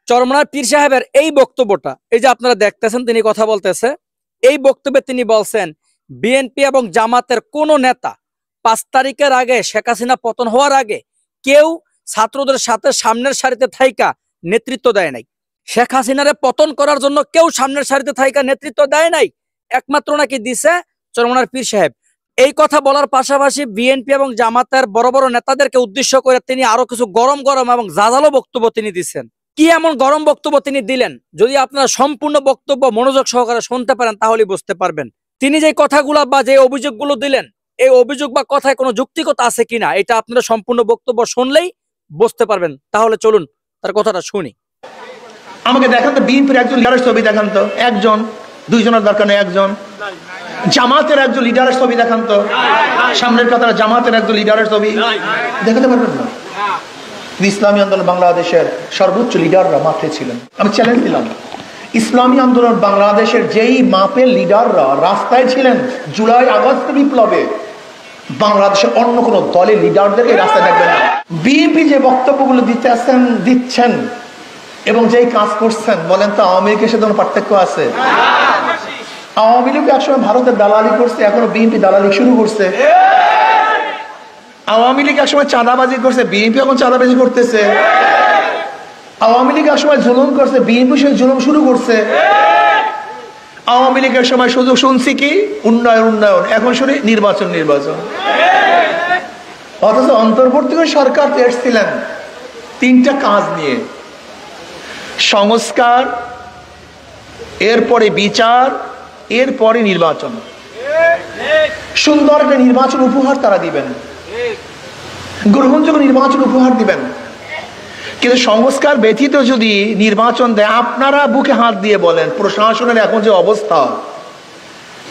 চরমনার পীর সাহেবের এই বক্তব্যটা, এই যে আপনারা দেখতেছেন তিনি কথা বলতেছে, এই বক্তব্যে তিনি বলছেন বিএনপি এবং জামাতের কোন নেতা 5 তারিখের আগে, শেখ হাসিনা পতন হওয়ার আগে কেউ ছাত্রদের সাথে সামনের সারিতে থাইকা নেতৃত্ব দেয় নাই। শেখ হাসিনারে পতন করার জন্য কেউ সামনের সারিতে থাইকা নেতৃত্ব দেয় নাই, একমাত্র নাকি দিছে চরমনার পীর সাহেব। এই কথা বলার পাশাপাশি বিএনপি এবং জামাতের বড় বড় নেতাদেরকে উদ্দেশ্য করে তিনি আরো কিছু গরম গরম এবং জাজালো বক্তব্য তিনি দিচ্ছেন। কি এমন গরম বক্তব্য তিনি দিলেন, যদি আপনারা সম্পূর্ণ বক্তব্য মনোযোগ সহকারে শুনতে পারেন তাহলে বুঝতে পারবেন তিনি যে কথাগুলো বা যে অভিযোগগুলো দিলেন, এই অভিযোগ বা কথায় কোনো যৌক্তিকতা আছে কিনা, এটা আপনারা সম্পূর্ণ বক্তব্য শুনলেই বুঝতে পারবেন। তাহলে চলুন তার কথাটা শুনি। আমাকে দেখান তো বিএনপির একজন লিডারের ছবি দেখান তো, একজন, দুইজনের দরকার নেই, একজন। জামাতের একজন লিডারের ছবি দেখান তো, সামনের কাতারে জামাতের একজন লিডারের ছবি দেখাতে পারবেন না? ইসলামী আন্দোলন বাংলাদেশের সর্বোচ্চ লিডাররা মাঠে ছিলেন। আমি চ্যালেঞ্জ দিলাম, ইসলামী আন্দোলন বাংলাদেশের যেই মাপের লিডাররা রাস্তায় ছিলেন জুলাই আগস্ট বিপ্লবে, বাংলাদেশের অন্য কোন দলের লিডারদেরকে রাস্তায় দেখবেন না। বিএনপি যে বক্তব্যগুলো দিচ্ছেন এবং যেই কাজ করছেন, বলেন তো আওয়ামী লীগের সাথে কোনো পার্থক্য আছে? আওয়ামী লীগ একসময় ভারতের দালালি করছে, এখনো বিএনপি দালালি শুরু করছে। আওয়ামী লীগ একসময় চাঁদাবাজি করছে, বিএনপি এখন চাঁদাবাজি করতেছে। আওয়ামী লীগ একসময় জুলুম করছে, বিএনপি সে জুলুম শুরু করছে। আওয়ামী লীগের সময় শুধু শুনছি কি উন্নয়ন উন্নয়ন, এখন শুনি নির্বাচন নির্বাচন। অথচ অন্তর্বর্তীকালীন সরকার এসেছিলেন 3টা কাজ নিয়ে: সংস্কার, এরপরে বিচার, এরপরে নির্বাচন। সুন্দর একটা নির্বাচন উপহার তারা দিবেন, গ্রহণযোগ্য নির্বাচন উপহার দিবেন। কিন্তু সংস্কার ব্যতীত যদি নির্বাচন দেয়, আপনারা বুকে হাত দিয়ে বলেন প্রশাসনের এখন যে অবস্থা,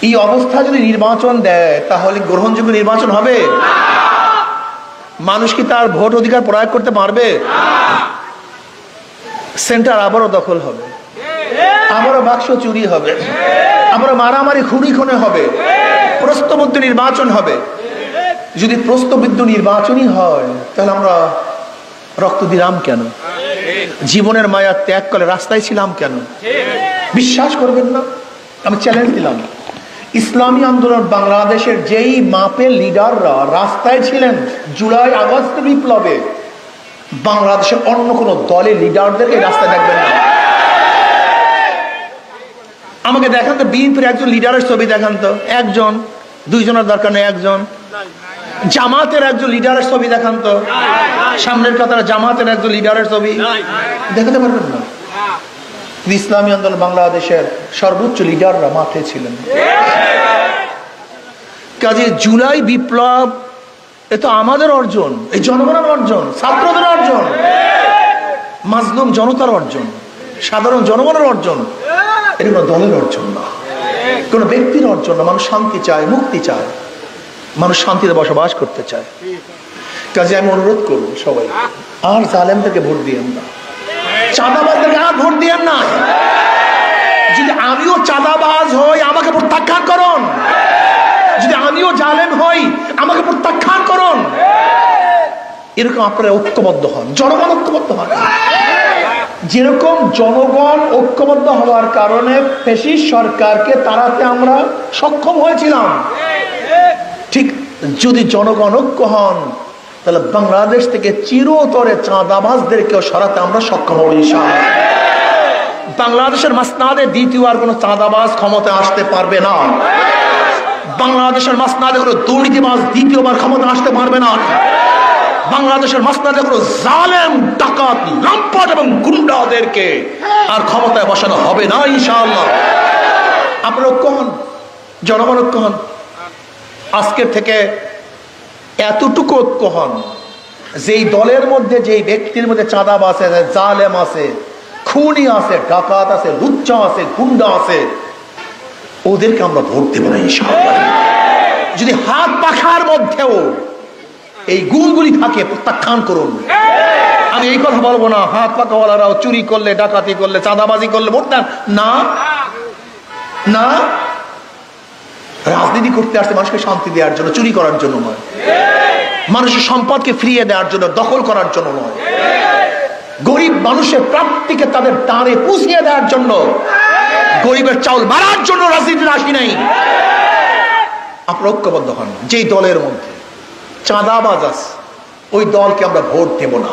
এই অবস্থা যদি নির্বাচন দেয় তাহলে গ্রহণযোগ্য নির্বাচন হবে? মানুষ কি তার ভোট অধিকার প্রয়োগ করতে পারবে? সেন্টার আবারও দখল হবে, আবারও বাক্স চুরি হবে, আবারও মারামারি খুনি খুনে হবে, প্রশ্নবিদ্ধ নির্বাচন হবে। যদি প্রশ্নবিদ্ধ নির্বাচনই হয় তাহলে আমরা রক্ত দিলাম কেন? জীবনের মায়া ত্যাগ করে রাস্তায় ছিলাম কেন? বিশ্বাস করবেন না, আমি চ্যালেঞ্জ দিলাম, ইসলামী আন্দোলন বাংলাদেশের যেই মাপের লিডাররা রাস্তায় ছিলেন জুলাই আগস্ট বিপ্লবে, বাংলাদেশের অন্য কোন দলের লিডারদেরকে রাস্তায় দেখবেন না। আমাকে দেখান তো বিএনপির একজন লিডারের ছবি দেখান তো, একজন, দুইজনের দরকার নেই, একজন। জামাতের একজন লিডারের ছবি দেখান তো, সামনের কাতারে জামাতের একজন লিডারের ছবি দেখাতে পারবেন না? ইসলামী আন্দোলন বাংলাদেশের সর্বোচ্চ লিডাররা মাঠে ছিলেন। কাজে জুলাই বিপ্লব এ তো আমাদের অর্জন, এই জনগণের অর্জন, ছাত্রদের অর্জন, মাজলুম জনতার অর্জন, সাধারণ জনগণের অর্জন। এটা কোনো দলের অর্জন না, কোনো ব্যক্তির অর্জন না। মানুষ শান্তি চায়, মুক্তি চায়, মানুষ শান্তিতে বসবাস করতে চায়। কাজে আমি অনুরোধ করব সবাই, আর জালেমদেরকে ভোট দিয়েন না, চাঁদাবাজদেরকে আর ভোট দিয়েন না। যদি আমিও চাঁদাবাজ হই আমাকে প্রত্যাখ্যান করুন, যদি আমিও জালেম হই আমাকে প্রত্যাখ্যান করুন। এরকম আপনারা ঐক্যবদ্ধ হন, জনগণ ঐক্যবদ্ধ হন। যেরকম জনগণ ঐক্যবদ্ধ হওয়ার কারণে ফ্যাসিস্ট সরকারকে তাড়াতে আমরা সক্ষম হয়েছিলাম, ঠিক যদি জনগণ ঐক্য হন তাহলে বাংলাদেশ থেকে চিরতরে চাঁদাবাজদেরকেও সরাতে আমরা সক্ষম হব ইনশাআল্লাহ। বাংলাদেশের মাসনাদে দ্বিতীয় আর কোনো চাঁদাবাজ ক্ষমতা আসতে পারবে না। বাংলাদেশের মাসনাদে কোনো দুর্নীতিবাজ দ্বিতীয়বার ক্ষমতা আসতে পারবে না। বাংলাদেশের মাসনাদে কোনো জালেম, ডাকাত, লম্পট এবং গুন্ডাদেরকে আর ক্ষমতায় বসানো হবে না ইনশাআল্লাহ। আপনারা ঐক্য হন, জনগণ ঐক্য হন। আজকের থেকে এতটুকু ঐক্য হন, যেই দলের মধ্যে, যেই ব্যক্তির মধ্যে চাঁদাবাজ আছে, জালেম আছে, খুনি আছে, ডাকাত আছে, লুচ্চা আছে, গুন্ডা আছে, ওদেরকে আমরা ভোট দেব না ইনশাআল্লাহ। যদি হাত পাখার মধ্যেও এই গুণগুলি থাকে প্রত্যাখ্যান করুন। আমি এই কথা বলবো না হাত পাখাওয়ালারাও চুরি করলে, ডাকাতি করলে, চাঁদাবাজি করলে ভোট দেন না, না। রাজনীতি করতে আসছে মানুষকে শান্তি দেওয়ার জন্য, চুরি করার জন্য নয়। মানুষের সম্পদকে ফিরিয়ে দেওয়ার জন্য, দখল করার জন্য নয়। গরিব মানুষের প্রাপ্তিকে তাদের দ্বারে পৌঁছিয়ে দেওয়ার জন্য, গরিবের চাউল মারার জন্য রাজনীতিতে আসি নাই। আপনারা ঐক্যবদ্ধ হন। যেই দলের মধ্যে চাঁদাবাজ আছে ওই দলকে আমরা ভোট দেব না।